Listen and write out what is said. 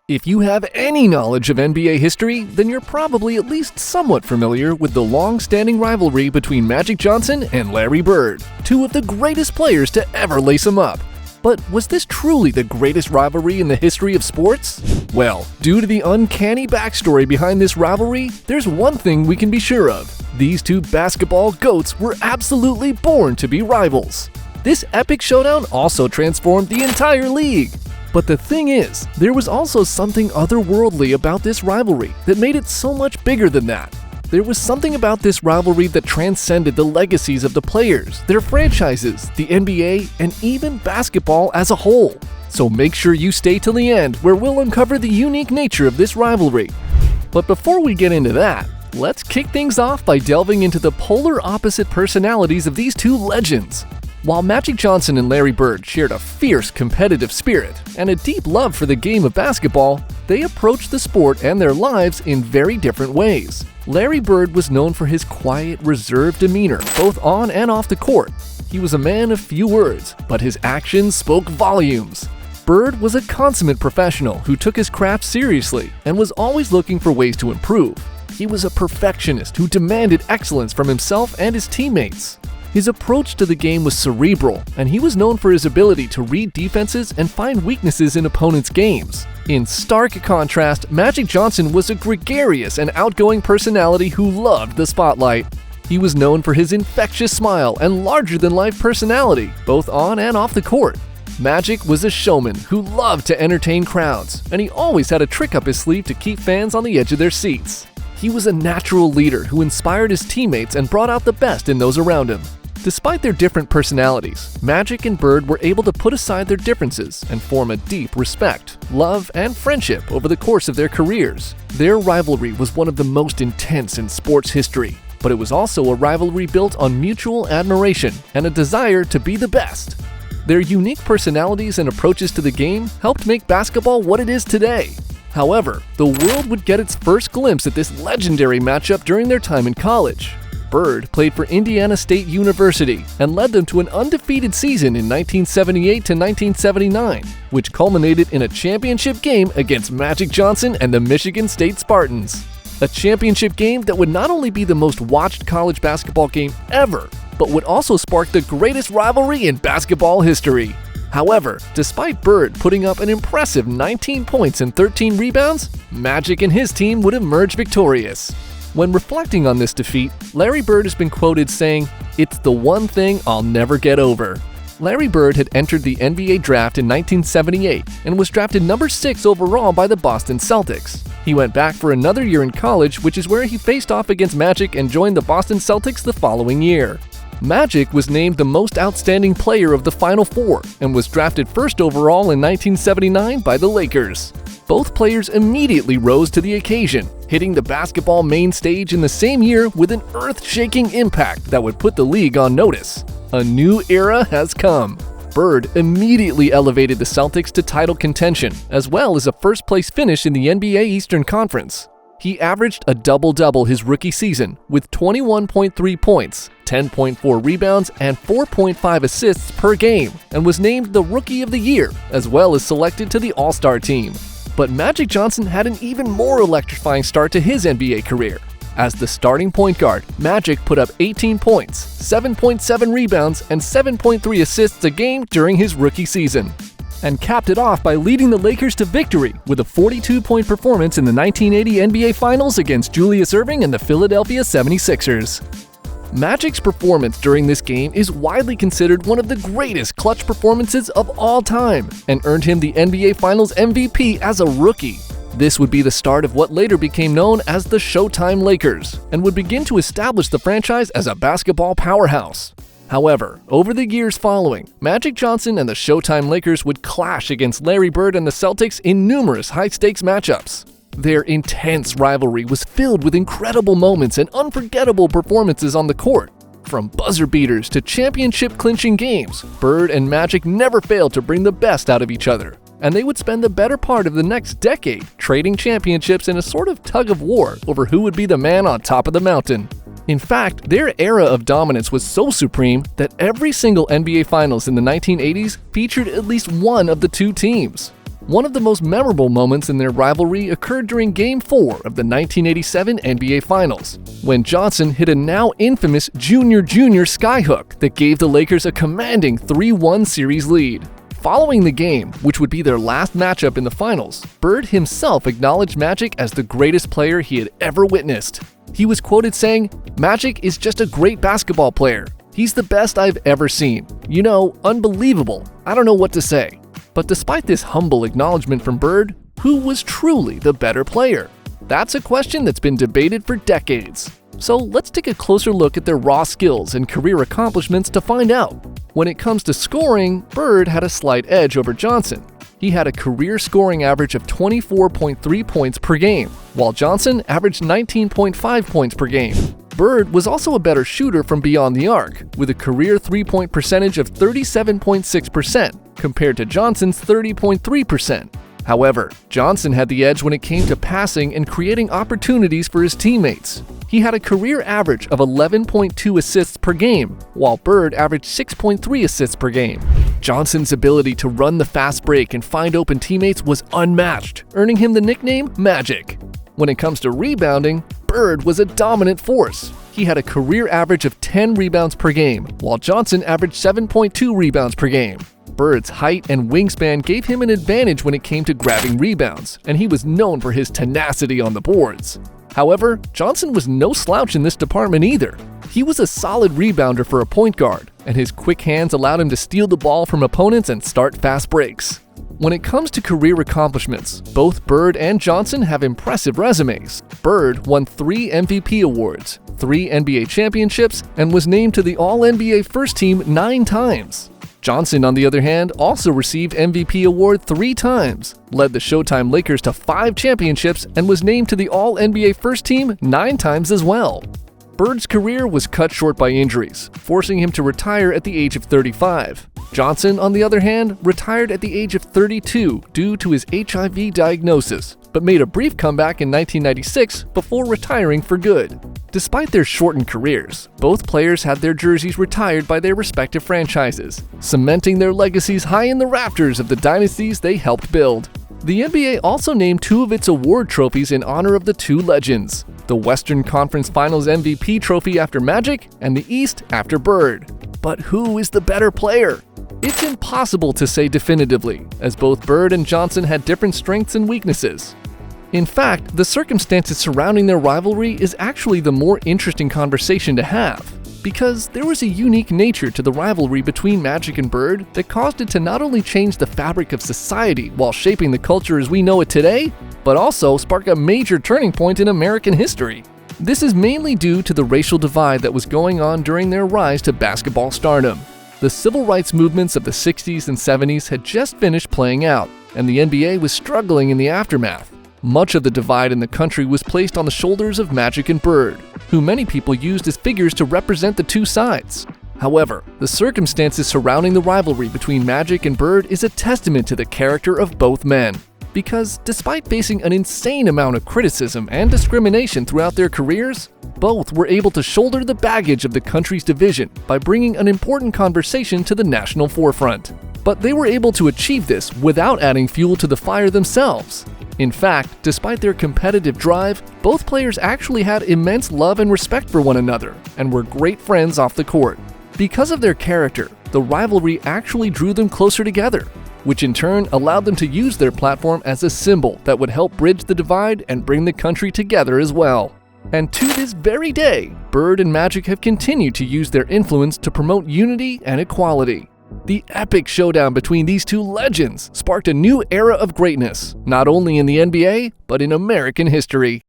If you have any knowledge of NBA history, then you're probably at least somewhat familiar with the long-standing rivalry between Magic Johnson and Larry Bird, two of the greatest players to ever lace them up. But was this truly the greatest rivalry in the history of sports? Well, due to the uncanny backstory behind this rivalry, there's one thing we can be sure of. These two basketball GOATs were absolutely born to be rivals. This epic showdown also transformed the entire league. But the thing is, there was also something otherworldly about this rivalry that made it so much bigger than that. There was something about this rivalry that transcended the legacies of the players, their franchises, the NBA, and even basketball as a whole. So make sure you stay till the end, where we'll uncover the unique nature of this rivalry. But before we get into that, let's kick things off by delving into the polar opposite personalities of these two legends. While Magic Johnson and Larry Bird shared a fierce competitive spirit and a deep love for the game of basketball, they approached the sport and their lives in very different ways. Larry Bird was known for his quiet, reserved demeanor, both on and off the court. He was a man of few words, but his actions spoke volumes. Bird was a consummate professional who took his craft seriously and was always looking for ways to improve. He was a perfectionist who demanded excellence from himself and his teammates. His approach to the game was cerebral, and he was known for his ability to read defenses and find weaknesses in opponents' games. In stark contrast, Magic Johnson was a gregarious and outgoing personality who loved the spotlight. He was known for his infectious smile and larger-than-life personality, both on and off the court. Magic was a showman who loved to entertain crowds, and he always had a trick up his sleeve to keep fans on the edge of their seats. He was a natural leader who inspired his teammates and brought out the best in those around him. Despite their different personalities, Magic and Bird were able to put aside their differences and form a deep respect, love, and friendship over the course of their careers. Their rivalry was one of the most intense in sports history, but it was also a rivalry built on mutual admiration and a desire to be the best. Their unique personalities and approaches to the game helped make basketball what it is today. However, the world would get its first glimpse at this legendary matchup during their time in college. Bird played for Indiana State University and led them to an undefeated season in 1978 to 1979, which culminated in a championship game against Magic Johnson and the Michigan State Spartans. A championship game that would not only be the most watched college basketball game ever, but would also spark the greatest rivalry in basketball history. However, despite Bird putting up an impressive 19 points and 13 rebounds, Magic and his team would emerge victorious. When reflecting on this defeat, Larry Bird has been quoted saying, "It's the one thing I'll never get over." Larry Bird had entered the NBA draft in 1978 and was drafted number 6 overall by the Boston Celtics. He went back for another year in college, which is where he faced off against Magic and joined the Boston Celtics the following year. Magic was named the most outstanding player of the Final Four and was drafted first overall in 1979 by the Lakers. Both players immediately rose to the occasion, hitting the basketball main stage in the same year with an earth-shaking impact that would put the league on notice. A new era has come. Bird immediately elevated the Celtics to title contention, as well as a first-place finish in the NBA Eastern Conference. He averaged a double-double his rookie season with 21.3 points, 10.4 rebounds, and 4.5 assists per game, and was named the Rookie of the Year, as well as selected to the All-Star team. But Magic Johnson had an even more electrifying start to his NBA career. As the starting point guard, Magic put up 18 points, 7.7 rebounds, and 7.3 assists a game during his rookie season, and capped it off by leading the Lakers to victory with a 42-point performance in the 1980 NBA Finals against Julius Erving and the Philadelphia 76ers. Magic's performance during this game is widely considered one of the greatest clutch performances of all time and earned him the NBA Finals MVP as a rookie. This would be the start of what later became known as the Showtime Lakers and would begin to establish the franchise as a basketball powerhouse. However, over the years following, Magic Johnson and the Showtime Lakers would clash against Larry Bird and the Celtics in numerous high-stakes matchups. Their intense rivalry was filled with incredible moments and unforgettable performances on the court. From buzzer beaters to championship-clinching games, Bird and Magic never failed to bring the best out of each other, and they would spend the better part of the next decade trading championships in a sort of tug-of-war over who would be the man on top of the mountain. In fact, their era of dominance was so supreme that every single NBA Finals in the 1980s featured at least one of the two teams. One of the most memorable moments in their rivalry occurred during Game 4 of the 1987 NBA Finals, when Johnson hit a now infamous junior skyhook that gave the Lakers a commanding 3-1 series lead. Following the game, which would be their last matchup in the finals, Bird himself acknowledged Magic as the greatest player he had ever witnessed. He was quoted saying, "Magic is just a great basketball player. He's the best I've ever seen. You know, unbelievable. I don't know what to say." But despite this humble acknowledgement from Bird, who was truly the better player? That's a question that's been debated for decades. So let's take a closer look at their raw skills and career accomplishments to find out. When it comes to scoring, Bird had a slight edge over Johnson. He had a career scoring average of 24.3 points per game, while Johnson averaged 19.5 points per game. Bird was also a better shooter from beyond the arc, with a career three-point percentage of 37.6% compared to Johnson's 30.3%. However, Johnson had the edge when it came to passing and creating opportunities for his teammates. He had a career average of 11.2 assists per game, while Bird averaged 6.3 assists per game. Johnson's ability to run the fast break and find open teammates was unmatched, earning him the nickname Magic. When it comes to rebounding, Bird was a dominant force. He had a career average of 10 rebounds per game, while Johnson averaged 7.2 rebounds per game. Bird's height and wingspan gave him an advantage when it came to grabbing rebounds, and he was known for his tenacity on the boards. However, Johnson was no slouch in this department either. He was a solid rebounder for a point guard, and his quick hands allowed him to steal the ball from opponents and start fast breaks. When it comes to career accomplishments, both Bird and Johnson have impressive resumes. Bird won 3 MVP awards, 3 NBA championships, and was named to the All-NBA First Team 9 times. Johnson, on the other hand, also received MVP award 3 times, led the Showtime Lakers to 5 championships, and was named to the All-NBA First Team 9 times as well. Bird's career was cut short by injuries, forcing him to retire at the age of 35. Johnson, on the other hand, retired at the age of 32 due to his HIV diagnosis, but made a brief comeback in 1996 before retiring for good. Despite their shortened careers, both players had their jerseys retired by their respective franchises, cementing their legacies high in the rafters of the dynasties they helped build. The NBA also named 2 of its award trophies in honor of the 2 legends, the Western Conference Finals MVP trophy after Magic and the East after Bird. But who is the better player? It's impossible to say definitively, as both Bird and Johnson had different strengths and weaknesses. In fact, the circumstances surrounding their rivalry is actually the more interesting conversation to have, because there was a unique nature to the rivalry between Magic and Bird that caused it to not only change the fabric of society while shaping the culture as we know it today, but also spark a major turning point in American history. This is mainly due to the racial divide that was going on during their rise to basketball stardom. The civil rights movements of the 60s and 70s had just finished playing out, and the NBA was struggling in the aftermath. Much of the divide in the country was placed on the shoulders of Magic and Bird, who many people used as figures to represent the 2 sides. However, the circumstances surrounding the rivalry between Magic and Bird is a testament to the character of both men. Because despite facing an insane amount of criticism and discrimination throughout their careers, both were able to shoulder the baggage of the country's division by bringing an important conversation to the national forefront. But they were able to achieve this without adding fuel to the fire themselves. In fact, despite their competitive drive, both players actually had immense love and respect for one another and were great friends off the court. Because of their character, the rivalry actually drew them closer together, which in turn allowed them to use their platform as a symbol that would help bridge the divide and bring the country together as well. And to this very day, Bird and Magic have continued to use their influence to promote unity and equality. The epic showdown between these 2 legends sparked a new era of greatness, not only in the NBA, but in American history.